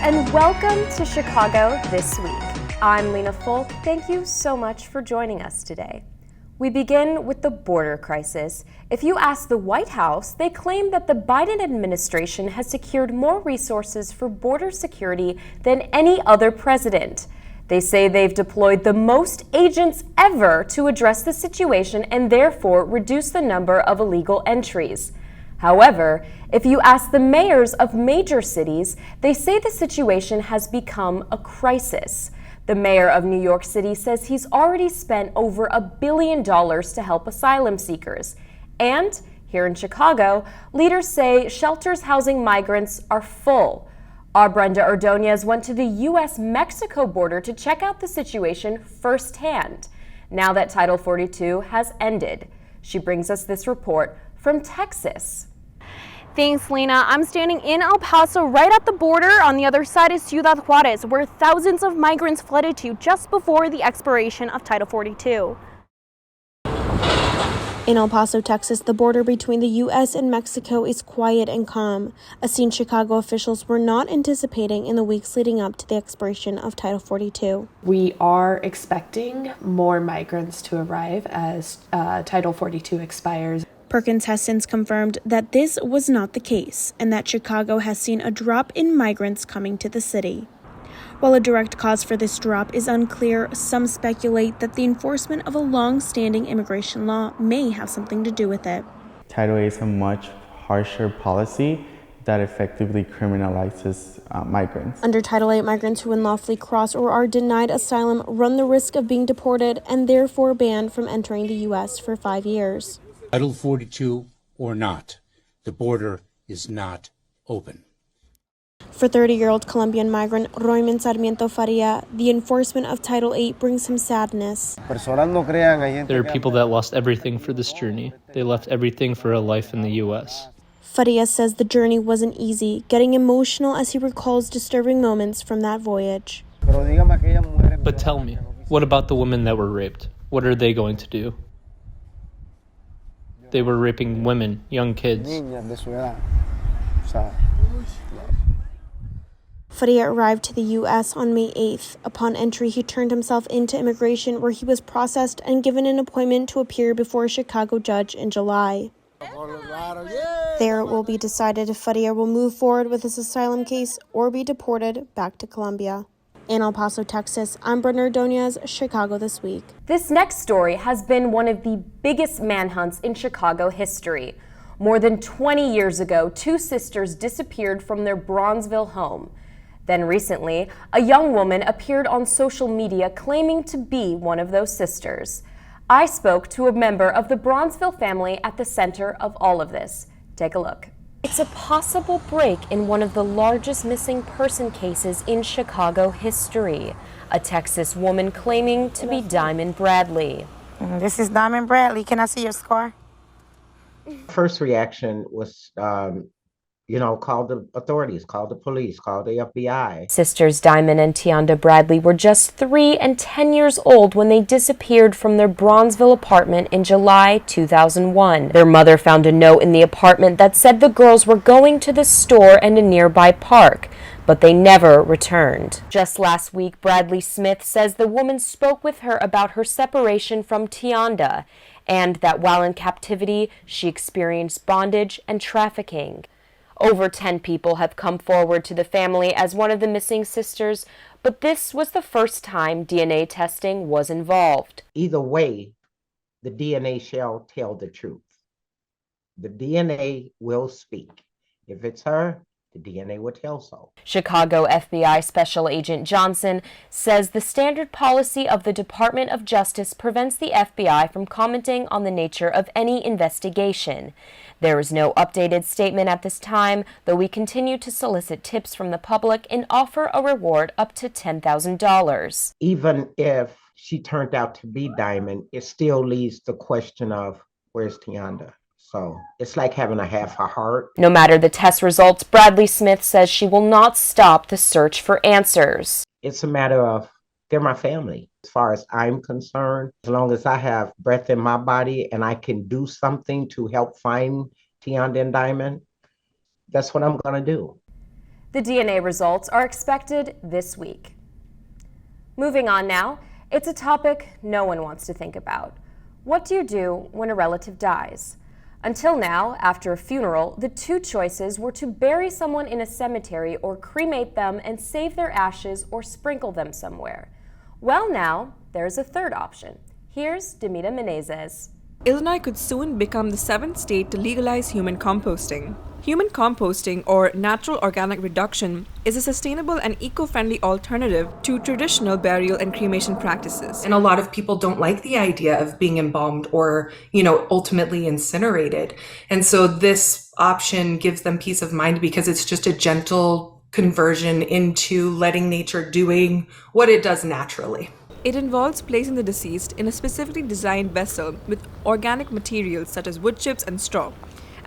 and welcome to Chicago This Week. I'm Lena Folk. Thank you so much for joining us today. We begin with the border crisis. If you ask the White House, they claim that the Biden administration has secured more resources for border security than any other president. They say they've deployed the most agents ever to address the situation and therefore reduce the number of illegal entries. However, if you ask the mayors of major cities, they say the situation has become a crisis. The mayor of New York City says he's already spent over $1 billion to help asylum seekers. And here in Chicago, leaders say shelters housing migrants are full. Our Brenda Ordonez went to the U.S.-Mexico border to check out the situation firsthand, now that Title 42 has ended. She brings us this report from Texas. Thanks, Lena. I'm standing in El Paso, right at the border. On the other side is Ciudad Juarez, where thousands of migrants flooded to just before the expiration of Title 42. In El Paso, Texas, the border between the U.S. and Mexico is quiet and calm, a scene Chicago officials were not anticipating in the weeks leading up to the expiration of Title 42. We are expecting more migrants to arrive as Title 42 expires. Perkins has since confirmed that this was not the case and that Chicago has seen a drop in migrants coming to the city. While a direct cause for this drop is unclear, some speculate that the enforcement of a long-standing immigration law may have something to do with it. Title 8 is a much harsher policy that effectively criminalizes migrants. Under Title 8, migrants who unlawfully cross or are denied asylum run the risk of being deported and therefore banned from entering the U.S. for 5 years. Title 42 or not, the border is not open. For 30-year-old Colombian migrant Royman Sarmiento Faria, the enforcement of Title 8 brings him sadness. There are people that lost everything for this journey. They left everything for a life in the U.S. Faria says the journey wasn't easy, getting emotional as he recalls disturbing moments from that voyage. But tell me, what about the women that were raped? What are they going to do? They were raping women, young kids. Faria arrived to the U.S. on May 8th. Upon entry, he turned himself into immigration, where he was processed and given an appointment to appear before a Chicago judge in July. There it will be decided if Faria will move forward with his asylum case or be deported back to Colombia. In El Paso, Texas, I'm Brenda Ordonez, Chicago This Week. This next story has been one of the biggest manhunts in Chicago history. More than 20 years ago, two sisters disappeared from their Bronzeville home. Then recently, a young woman appeared on social media claiming to be one of those sisters. I spoke to a member of the Bronzeville family at the center of all of this. Take a look. It's a possible break in one of the largest missing person cases in Chicago history. A Texas woman claiming to be Diamond Bradley. This is Diamond Bradley. Can I see your scar? First reaction was, call the authorities, call the police, call the FBI. Sisters Diamond and Tianda Bradley were just 3 and 10 years old when they disappeared from their Bronzeville apartment in July 2001. Their mother found a note in the apartment that said the girls were going to the store and a nearby park, but they never returned. Just last week, Bradley Smith says the woman spoke with her about her separation from Tianda, and that while in captivity, she experienced bondage and trafficking. Over 10 people have come forward to the family as one of the missing sisters, but this was the first time DNA testing was involved. Either way, the DNA shall tell the truth. The DNA will speak. If it's her, the DNA will tell so. Chicago FBI Special Agent Johnson says the standard policy of the Department of Justice prevents the FBI from commenting on the nature of any investigation. There is no updated statement at this time, though we continue to solicit tips from the public and offer a reward up to $10,000. Even if she turned out to be Diamond, it still leaves the question of where's Tianda? So it's like having a half a heart. No matter the test results, Bradley Smith says she will not stop the search for answers. It's a matter of they're my family. As far as I'm concerned, as long as I have breath in my body and I can do something to help find Tianda and Diamond, that's what I'm going to do. The DNA results are expected this week. Moving on now, it's a topic no one wants to think about. What do you do when a relative dies? Until now, after a funeral, the two choices were to bury someone in a cemetery or cremate them and save their ashes or sprinkle them somewhere. Well, now, there's a third option. Here's Demita Menezes. Illinois could soon become the 7th state to legalize human composting. Human composting, or natural organic reduction, is a sustainable and eco-friendly alternative to traditional burial and cremation practices. And a lot of people don't like the idea of being embalmed or, ultimately incinerated. And so this option gives them peace of mind because it's just a gentle conversion into letting nature doing what it does naturally. It involves placing the deceased in a specifically designed vessel with organic materials such as wood chips and straw.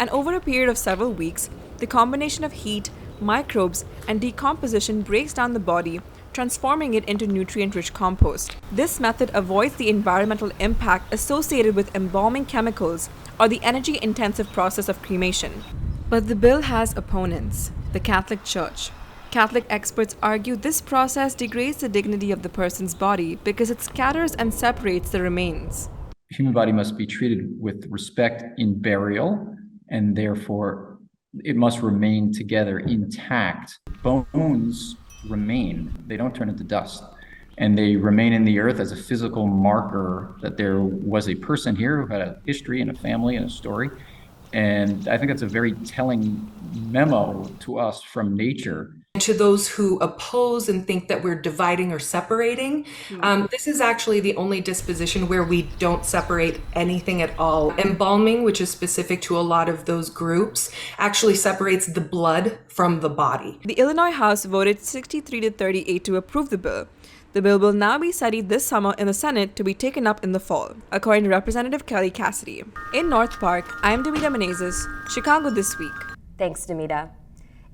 And over a period of several weeks, the combination of heat, microbes, and decomposition breaks down the body, transforming it into nutrient-rich compost. This method avoids the environmental impact associated with embalming chemicals or the energy-intensive process of cremation. But the bill has opponents: the Catholic Church. Catholic experts argue this process degrades the dignity of the person's body because it scatters and separates the remains. The human body must be treated with respect in burial, and therefore it must remain together intact. Bones remain, they don't turn into dust. And they remain in the earth as a physical marker that there was a person here who had a history and a family and a story. And I think that's a very telling memo to us from nature. To those who oppose and think that we're dividing or separating, this is actually the only disposition where we don't separate anything at all. Embalming, which is specific to a lot of those groups, actually separates the blood from the body. The Illinois House voted 63-38 to approve the bill. The bill will now be studied this summer in the Senate to be taken up in the fall, according to Representative Kelly Cassidy. In North Park, I'm Demita Menezes, Chicago This Week. Thanks, Demita.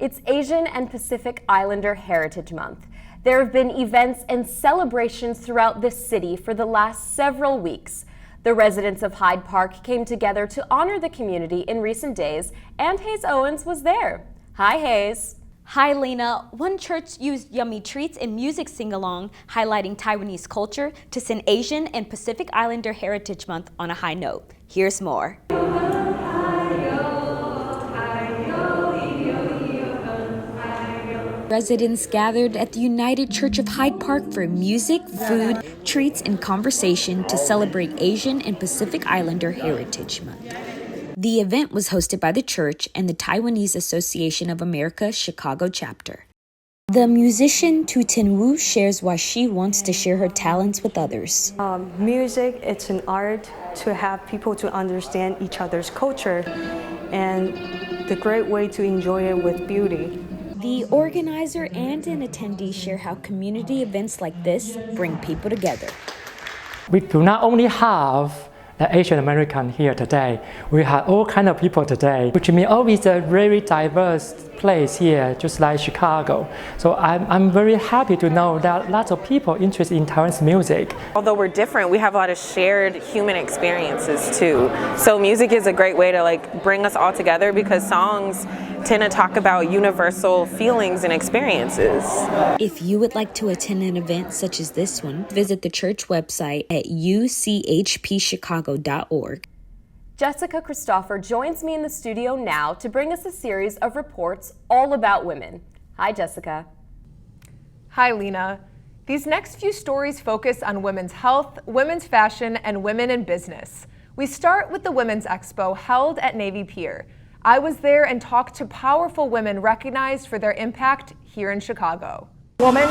It's Asian and Pacific Islander Heritage Month. There have been events and celebrations throughout the city for the last several weeks. The residents of Hyde Park came together to honor the community in recent days, and Hayes Owens was there. Hi, Hayes. Hi, Lena. One church used yummy treats and music sing-along, highlighting Taiwanese culture to send Asian and Pacific Islander Heritage Month on a high note. Here's more. Residents gathered at the United Church of Hyde Park for music, food, treats, and conversation to celebrate Asian and Pacific Islander Heritage Month. The event was hosted by the church and the Taiwanese Association of America Chicago chapter. The musician Tu Tin Wu shares why she wants to share her talents with others. Music, it's an art to have people to understand each other's culture, and the great way to enjoy it with beauty. The organizer and an attendee share how community events like this bring people together. We do not only have the Asian American here today, we have all kind of people today, which means always a very diverse place here, just like Chicago. So I'm very happy to know that lots of people interested in Taiwan's music. Although we're different, we have a lot of shared human experiences too. So music is a great way to bring us all together because songs tend to talk about universal feelings and experiences. If you would like to attend an event such as this one, visit the church website at uchpchicago.org. Jessica Christopher joins me in the studio now to bring us a series of reports all about women. Hi, Jessica. Hi, Lena. These next few stories focus on women's health, women's fashion, and women in business. We start with the Women's Expo held at Navy Pier. I was there and talked to powerful women recognized for their impact here in Chicago. Women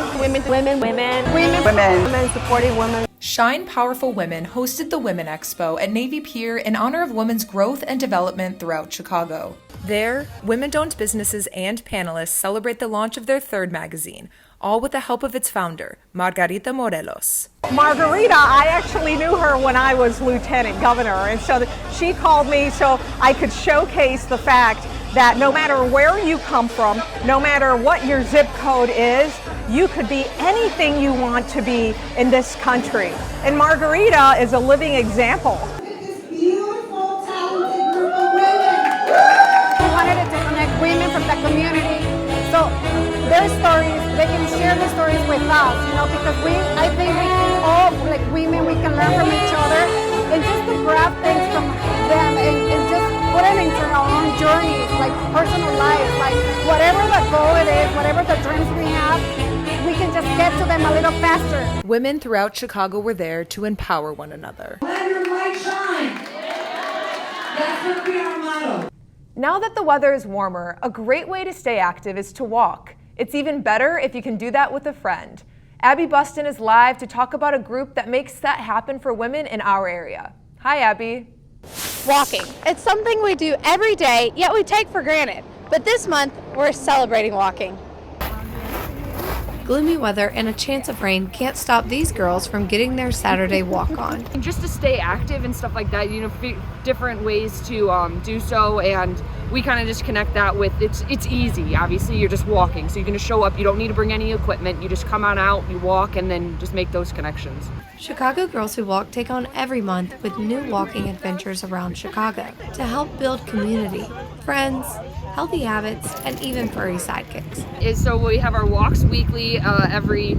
supporting women. Shine Powerful Women hosted the Women Expo at Navy Pier in honor of women's growth and development throughout Chicago. There, women-owned businesses and panelists celebrate the launch of their third magazine, all with the help of its founder, Margarita Morelos. Margarita, I actually knew her when I was lieutenant governor, and so she called me so I could showcase the fact that no matter where you come from, no matter what your zip code is, you could be anything you want to be in this country. And Margarita is a living example. This beautiful, talented group of women. We wanted to connect women from the community. So their stories, they can share their stories with us, you know, because I think we can all, like women, we can learn from each other and just to grab things from them and just put it into our own journeys, like personal life, like whatever the goal it is, whatever the dreams we have, we can just get to them a little faster. Women throughout Chicago were there to empower one another. Let your light shine. That's going to be our motto. Now that the weather is warmer, a great way to stay active is to walk. It's even better if you can do that with a friend. Abby Buston is live to talk about a group that makes that happen for women in our area. Hi, Abby. Walking. It's something we do every day, yet we take for granted. But this month, we're celebrating walking. Gloomy weather and a chance of rain can't stop these girls from getting their Saturday walk on. And just to stay active and stuff like that, you know, different ways to do so, and we kind of just connect that with it's easy. Obviously, you're just walking, so you're going to show up. You don't need to bring any equipment. You just come on out, you walk, and then just make those connections. Chicago Girls Who Walk take on every month with new walking adventures around Chicago to help build community, friends, healthy habits, and even furry sidekicks. So we have our walks weekly, every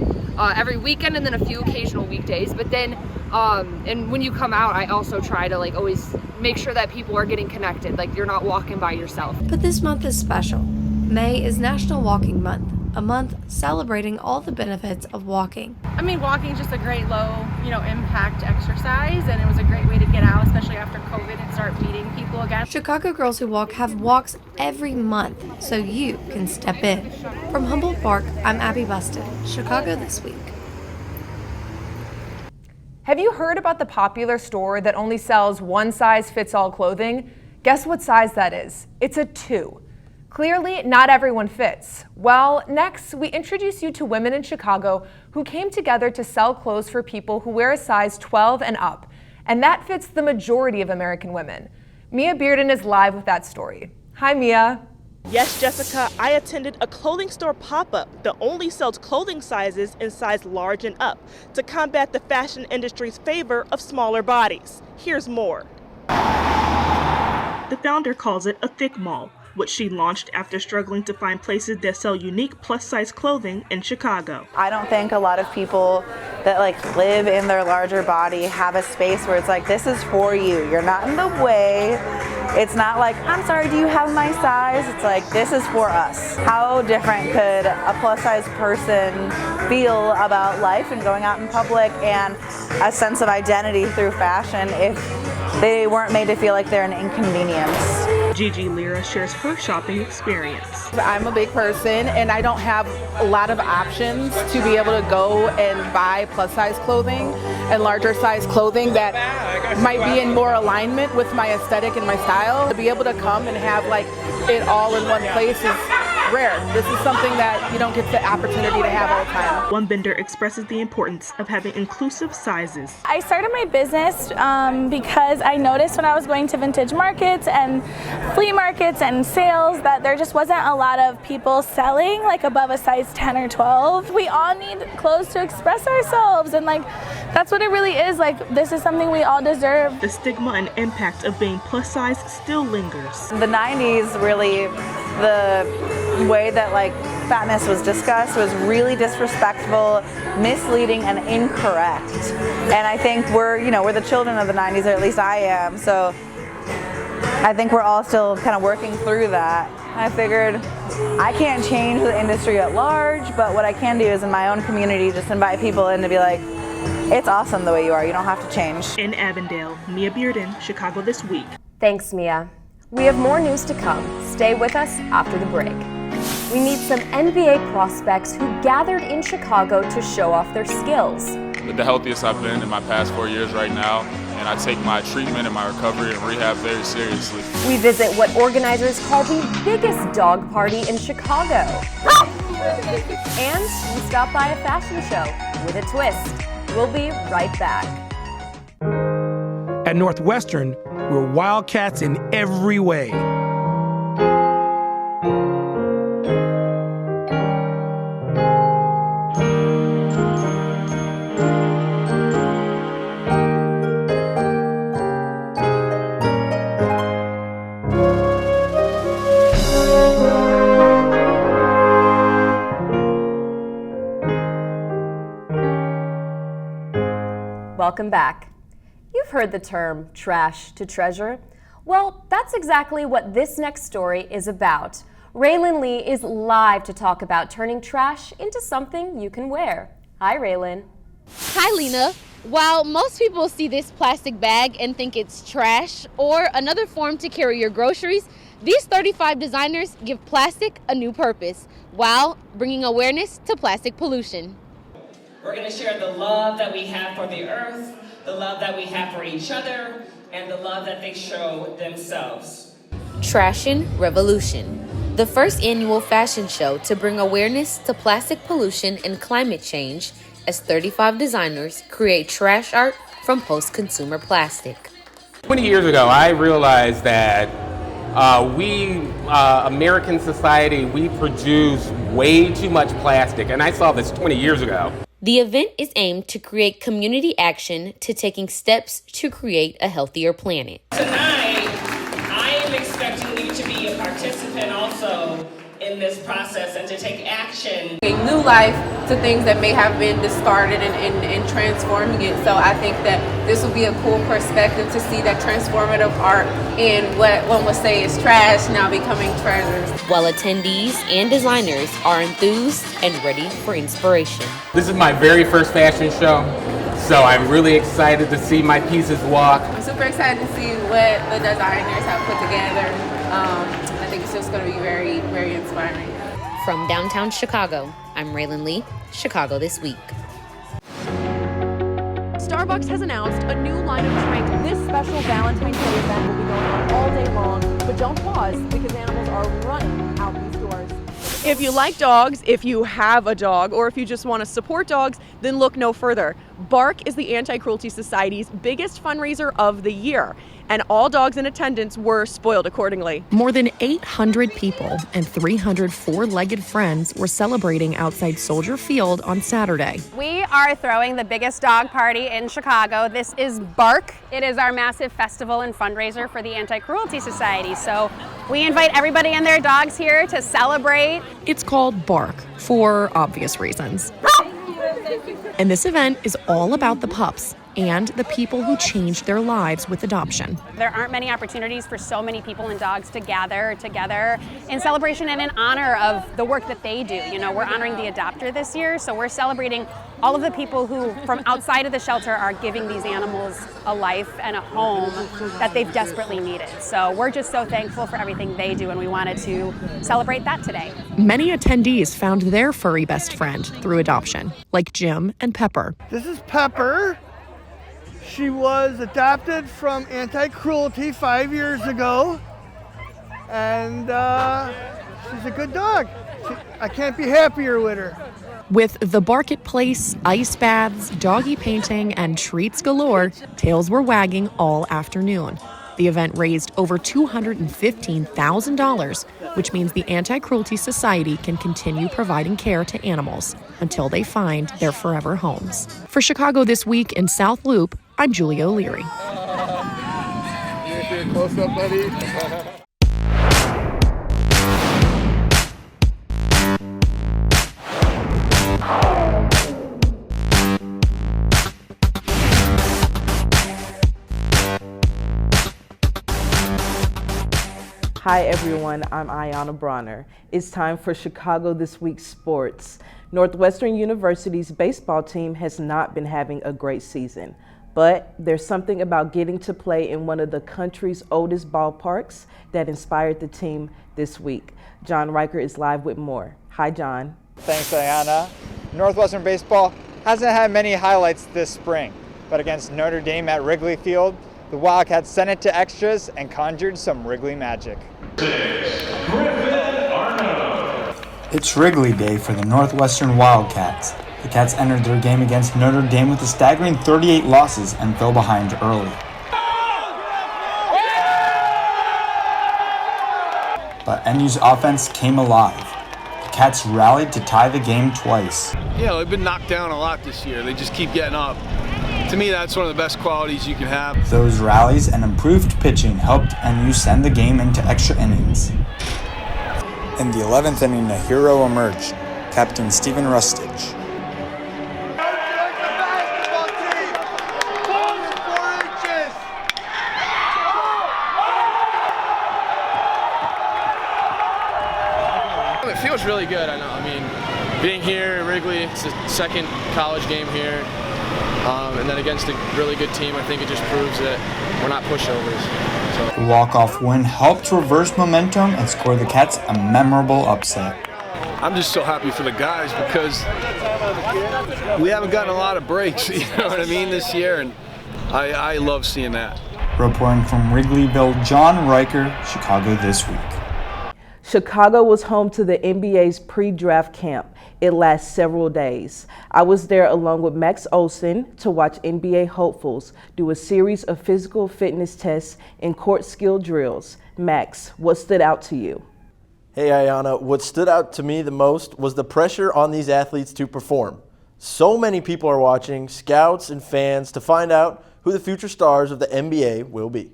weekend, and then a few occasional weekdays. But then, and when you come out, I also try to like always make sure that people are getting connected. Like you're not walking by yourself. But this month is special. May is National Walking Month, a month celebrating all the benefits of walking. I mean, walking is just a great low, impact exercise, and it was a great way to get out, especially after COVID, and start meeting people again. Chicago Girls Who Walk have walks every month, so you can step in. From Humboldt Park, I'm Abby Buston, Chicago This Week. Have you heard about the popular store that only sells one-size-fits-all clothing? Guess what size that is? It's a 2. Clearly, not everyone fits. Well, next, we introduce you to women in Chicago who came together to sell clothes for people who wear a size 12 and up. And that fits the majority of American women. Mia Bearden is live with that story. Hi, Mia. Yes, Jessica, I attended a clothing store pop-up that only sells clothing sizes in size large and up to combat the fashion industry's favor of smaller bodies. Here's more. The founder calls it a thick mall, which she launched after struggling to find places that sell unique plus-size clothing in Chicago. I don't think a lot of people that live in their larger body have a space where it's like, this is for you. You're not in the way. It's not like, I'm sorry, do you have my size? It's like, this is for us. How different could a plus-size person feel about life and going out in public and a sense of identity through fashion if they weren't made to feel like they're an inconvenience? Gigi Lira shares her shopping experience. I'm a big person and I don't have a lot of options to be able to go and buy plus size clothing and larger size clothing that might be in more alignment with my aesthetic and my style. To be able to come and have it all in one place is rare. This is something that you don't get the opportunity to have all the time. One vendor expresses the importance of having inclusive sizes. I started my business because I noticed when I was going to vintage markets and flea markets and sales that there just wasn't a lot of people selling above a size 10 or 12. We all need clothes to express ourselves, and that's what it really is. This is something we all deserve. The stigma and impact of being plus size still lingers. The 90s, really, the way that fatness was discussed was really disrespectful, misleading, and incorrect. And I think we're the children of the 90s, or at least I am, so I think we're all still kind of working through that. I figured I can't change the industry at large, but what I can do is in my own community just invite people in to be like, it's awesome the way you are, you don't have to change. In Avondale, Mia Bearden, Chicago This Week. Thanks, Mia. We have more news to come. Stay with us after the break. We meet some NBA prospects who gathered in Chicago to show off their skills. The healthiest I've been in my past 4 years right now, and I take my treatment and my recovery and rehab very seriously. We visit what organizers call the biggest dog party in Chicago. And we stop by a fashion show with a twist. We'll be right back. At Northwestern, we're wildcats in every way. welcome back. You've heard the term trash to treasure. Well, that's exactly what this next story is about. Raylan Lee is live to talk about turning trash into something you can wear. Hi, Raylan. Hi, Lena. While most people see this plastic bag and think it's trash or another form to carry your groceries, these 35 designers give plastic a new purpose while bringing awareness to plastic pollution. We're going to share the love that we have for the earth, the love that we have for each other, and the love that they show themselves. Trashin' Revolution, the first annual fashion show to bring awareness to plastic pollution and climate change as 35 designers create trash art from post-consumer plastic. 20 years ago, I realized that American society, we produce way too much plastic, and I saw this 20 years ago. The event is aimed to create community action to taking steps to create a healthier planet. Tonight, I am expecting you to be a participant also in this process and to take action. A new life to things that may have been discarded and transforming it. So I think that this will be a cool perspective to see that transformative art in what one would say is trash now becoming treasures. While attendees and designers are enthused and ready for inspiration. This is my very first fashion show, so I'm really excited to see my pieces walk. I'm super excited to see what the designers have put together. I think it's just going to be very, very inspiring. From downtown Chicago, I'm Raylan Lee, Chicago This Week. Starbucks has announced a new line of drinks. This special Valentine's Day event will be going on all day long, but don't pause because animals are running out these doors. If you like dogs, if you have a dog, or if you just want to support dogs, then look no further. Bark is the Anti-Cruelty Society's biggest fundraiser of the year, and all dogs in attendance were spoiled accordingly. More than 800 people and 300 four-legged friends were celebrating outside Soldier Field on Saturday. We are throwing the biggest dog party in Chicago. This is Bark. It is our massive festival and fundraiser for the Anti-Cruelty Society. So we invite everybody and their dogs here to celebrate. It's called Bark for obvious reasons. And this event is all about the pups and the people who changed their lives with adoption. There aren't many opportunities for so many people and dogs to gather together in celebration and in honor of the work that they do. You know, we're honoring the adopter this year, so we're celebrating all of the people who, from outside of the shelter, are giving these animals a life and a home that they've desperately needed. So we're just so thankful for everything they do, and we wanted to celebrate that today. Many attendees found their furry best friend through adoption, like Jim and Pepper. This is Pepper. She was adopted from Anti-Cruelty 5 years ago, and she's a good dog. I can't be happier with her. With the Barketplace, ice baths, doggy painting, and treats galore, tails were wagging all afternoon. The event raised over $215,000, which means the Anti-Cruelty Society can continue providing care to animals until they find their forever homes. For Chicago This Week in South Loop, I'm Julia O'Leary. Close up, buddy. Hi everyone, I'm Ayana Bronner. It's time for Chicago This Week Sports. Northwestern University's baseball team has not been having a great season, but there's something about getting to play in one of the country's oldest ballparks that inspired the team this week. John Riker is live with more. Hi, John. Thanks, Ayana. Northwestern baseball hasn't had many highlights this spring, but against Notre Dame at Wrigley Field, the Wildcats sent it to extras and conjured some Wrigley magic. It's Wrigley Day for the Northwestern Wildcats. The Cats entered their game against Notre Dame with a staggering 38 losses and fell behind early. But NU's offense came alive. The Cats rallied to tie the game twice. Yeah, they've been knocked down a lot this year. They just keep getting up. To me, that's one of the best qualities you can have. Those rallies and improved pitching helped NU send the game into extra innings. In the 11th inning, a hero emerged, Captain Stephen Rustich. really good. I mean, being here at Wrigley, it's the second college game here, and then against a really good team, I think it just proves that we're not pushovers. So. The walk-off win helped reverse momentum and score the Cats a memorable upset. I'm just so happy for the guys because we haven't gotten a lot of breaks, you know what I mean, this year, and I love seeing that. Reporting from Wrigleyville, John Riker, Chicago This Week. Chicago was home to the NBA's pre-draft camp. It lasts several days. I was there along with Max Olson to watch NBA hopefuls do a series of physical fitness tests and court skill drills. Max, what stood out to you? Hey, Ayana, what stood out to me the most was the pressure on these athletes to perform. So many people are watching, scouts and fans, to find out who the future stars of the NBA will be.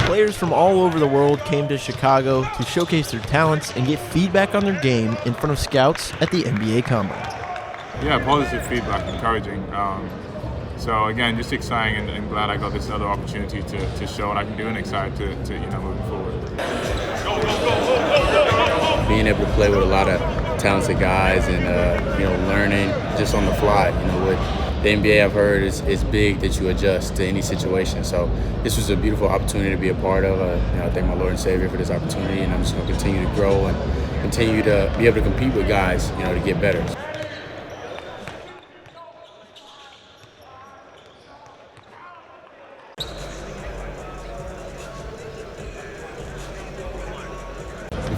Players from all over the world came to Chicago to showcase their talents and get feedback on their game in front of scouts at the NBA Combine. Yeah, positive feedback, encouraging. So again, just exciting and glad I got this other opportunity to show what I can do, and excited to moving forward. Being able to play with a lot of talented guys and learning just on the fly. What the NBA I've heard is big that you adjust to any situation. So this was a beautiful opportunity to be a part of. I thank my Lord and Savior for this opportunity, and I'm just going to continue to grow and continue to be able to compete with guys, to get better.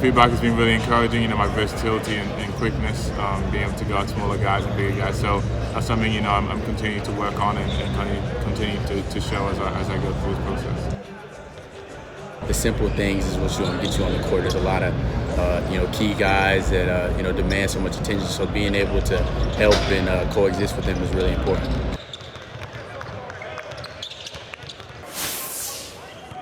Feedback has been really encouraging, my versatility and quickness, being able to guard smaller guys and bigger guys. So that's something, I'm continuing to work on and continue to show as I go through this process. The simple things is what's going to get you on the court. There's a lot of, key guys that, demand so much attention. So being able to help and coexist with them is really important.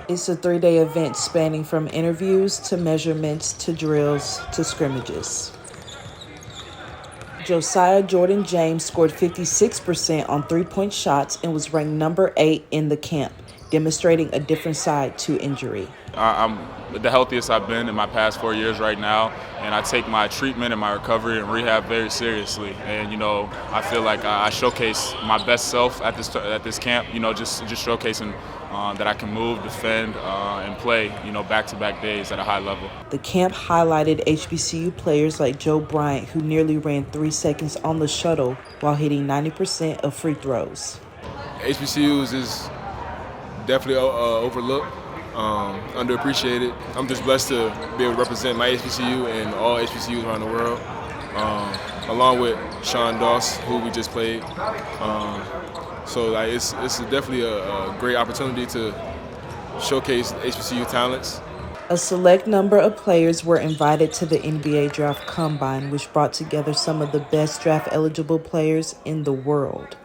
It's a 3-day event spanning from interviews to measurements to drills to scrimmages. Josiah Jordan James scored 56% on three-point shots and was ranked number 8 in the camp, demonstrating a different side to injury. I'm the healthiest I've been in my past 4 years right now, and I take my treatment and my recovery and rehab very seriously. And I feel like I showcase my best self at this camp. Just showcasing that I can move, defend, and play. Back-to-back days at a high level. The camp highlighted HBCU players like Joe Bryant, who nearly ran 3 seconds on the shuttle while hitting 90% of free throws. HBCUs is definitely overlooked. Underappreciated. I'm just blessed to be able to represent my HBCU and all HBCUs around the world, along with Sean Doss, who we just played. So it's definitely a great opportunity to showcase HBCU talents. A select number of players were invited to the NBA Draft Combine, which brought together some of the best draft-eligible players in the world.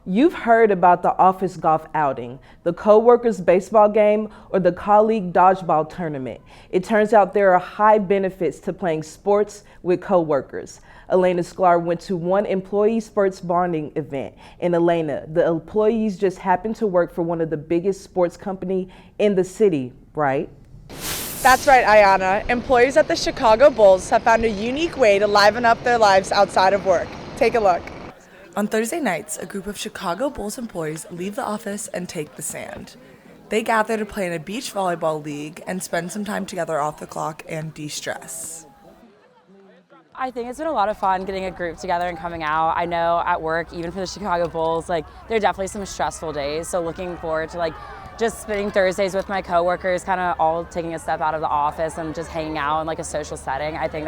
You've heard about the office golf outing, the co-workers baseball game, or the colleague dodgeball tournament. It turns out there are high benefits to playing sports with co-workers. Elena Sklar went to one employee sports bonding event. And Elena, the employees just happened to work for one of the biggest sports company in the city, right? That's right, Ayana. Employees at the Chicago Bulls have found a unique way to liven up their lives outside of work. Take a look. On Thursday nights, a group of Chicago Bulls employees leave the office and take the sand. They gather to play in a beach volleyball league and spend some time together off the clock and de-stress. I think it's been a lot of fun getting a group together and coming out. I know at work, even for the Chicago Bulls, there are definitely some stressful days. So looking forward to just spending Thursdays with my coworkers, kind of all taking a step out of the office and just hanging out in a social setting. I think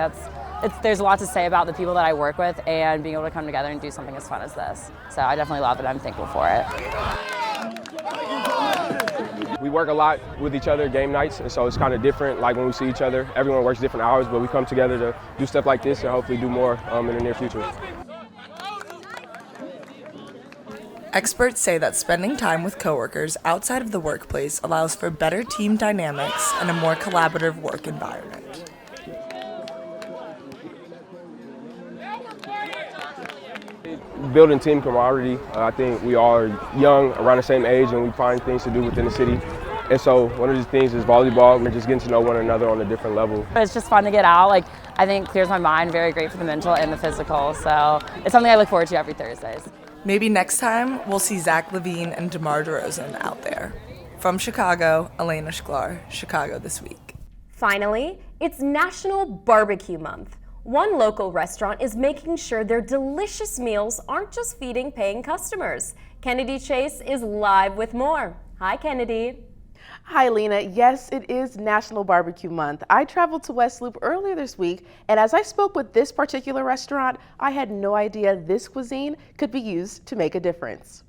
there's a lot to say about the people that I work with and being able to come together and do something as fun as this. So I definitely love it. I'm thankful for it. We work a lot with each other game nights, and so it's kind of different. When we see each other, everyone works different hours, but we come together to do stuff like this and hopefully do more in the near future. Experts say that spending time with coworkers outside of the workplace allows for better team dynamics and a more collaborative work environment. Building team camaraderie. I think we all are young, around the same age, and we find things to do within the city. And so one of these things is volleyball. We're just getting to know one another on a different level. It's just fun to get out. Like, I think clears my mind, very great for the mental and the physical. So it's something I look forward to every Thursdays. Maybe next time we'll see Zach LaVine and DeMar DeRozan out there. From Chicago, Elena Shklar, Chicago This Week. Finally, it's National Barbecue Month. One local restaurant is making sure their delicious meals aren't just feeding paying customers. Kennedy Chase is live with more. Hi, Kennedy. Hi, Lena. Yes, it is National Barbecue Month. I traveled to West Loop earlier this week, and as I spoke with this particular restaurant, I had no idea this cuisine could be used to make a difference.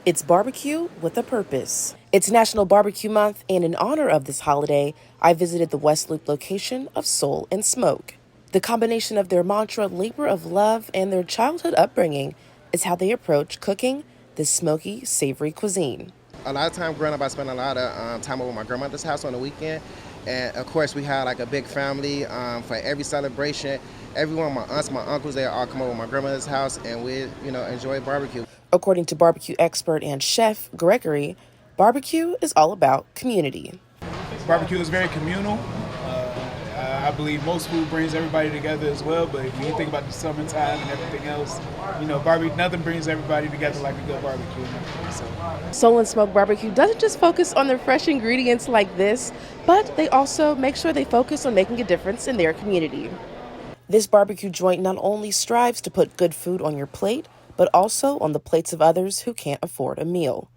It's barbecue with a purpose. It's National Barbecue Month, and in honor of this holiday, I visited the West Loop location of Soul and Smoke. The combination of their mantra, labor of love, and their childhood upbringing is how they approach cooking this smoky, savory cuisine. A lot of time growing up, I spent a lot of time over at my grandmother's house on the weekend. And of course, we had like a big family for every celebration. Everyone, my aunts, my uncles, they all come over to my grandmother's house and we, enjoy barbecue. According to barbecue expert and chef Gregory, barbecue is all about community. Barbecue is very communal. I believe most food brings everybody together as well, but when you think about the summertime and everything else, barbecue, nothing brings everybody together like a good barbecue. Soul and Smoke Barbecue doesn't just focus on their fresh ingredients like this, but they also make sure they focus on making a difference in their community. This barbecue joint not only strives to put good food on your plate, but also on the plates of others who can't afford a meal.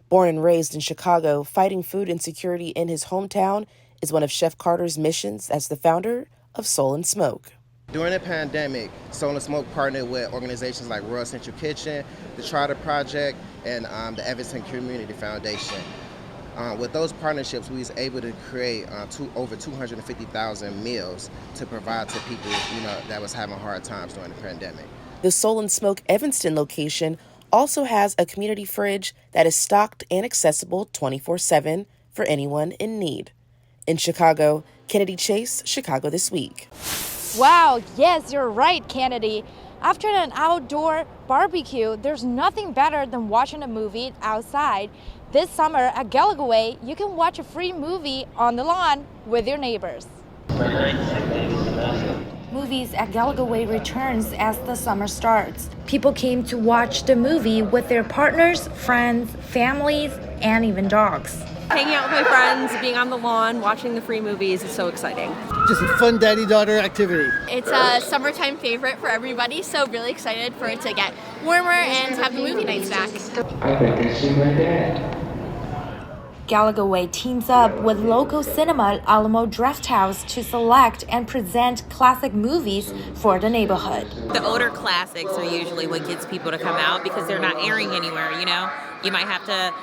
Born and raised in Chicago, fighting food insecurity in his hometown is one of Chef Carter's missions as the founder of Soul and Smoke. During the pandemic, Soul and Smoke partnered with organizations like Royal Central Kitchen, the Trotter Project, and the Evanston Community Foundation. With those partnerships, we was able to create over 250,000 meals to provide to people, that was having hard times during the pandemic. The Soul and Smoke Evanston location also has a community fridge that is stocked and accessible 24/7 for anyone in need. In Chicago, Kennedy Chase, Chicago This Week. Wow, yes, you're right, Kennedy. After an outdoor barbecue, there's nothing better than watching a movie outside. This summer at Gallagher, you can watch a free movie on the lawn with your neighbors. Movies at Gallagher returns as the summer starts. People came to watch the movie with their partners, friends, families, and even dogs. Hanging out with my friends, being on the lawn, watching the free movies is so exciting. Just a fun daddy-daughter activity. It's a summertime favorite for everybody, so really excited for it to get warmer and to have the movie nights back. I bet that's my dad. Gallagher teams up with local cinema at Alamo Drafthouse to select and present classic movies for the neighborhood. The older classics are usually what gets people to come out because they're not airing anywhere, You might have to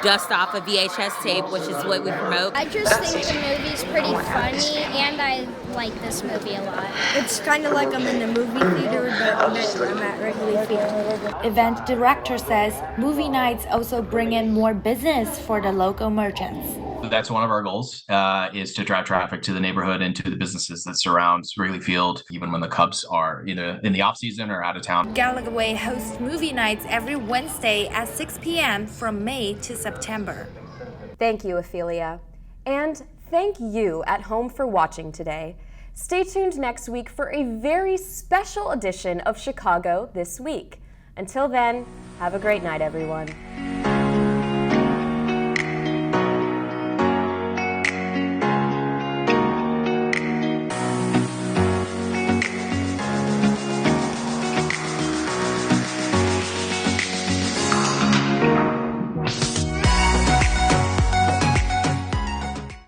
dust off a VHS tape, which is what we promote. I just think the movie's pretty funny, and I like this movie a lot. It's kind of like I'm in the movie theater, but I'm at Wrigley Field. Event director says movie nights also bring in more business for the local merchants. That's one of our goals, is to drive traffic to the neighborhood and to the businesses that surround Wrigley Field, even when the Cubs are either in the off season or out of town. Gallagher hosts movie nights every Wednesday at 6 p.m. from May to September. Thank you, Ophelia. And thank you at home for watching today. Stay tuned next week for a very special edition of Chicago This Week. Until then, have a great night, everyone.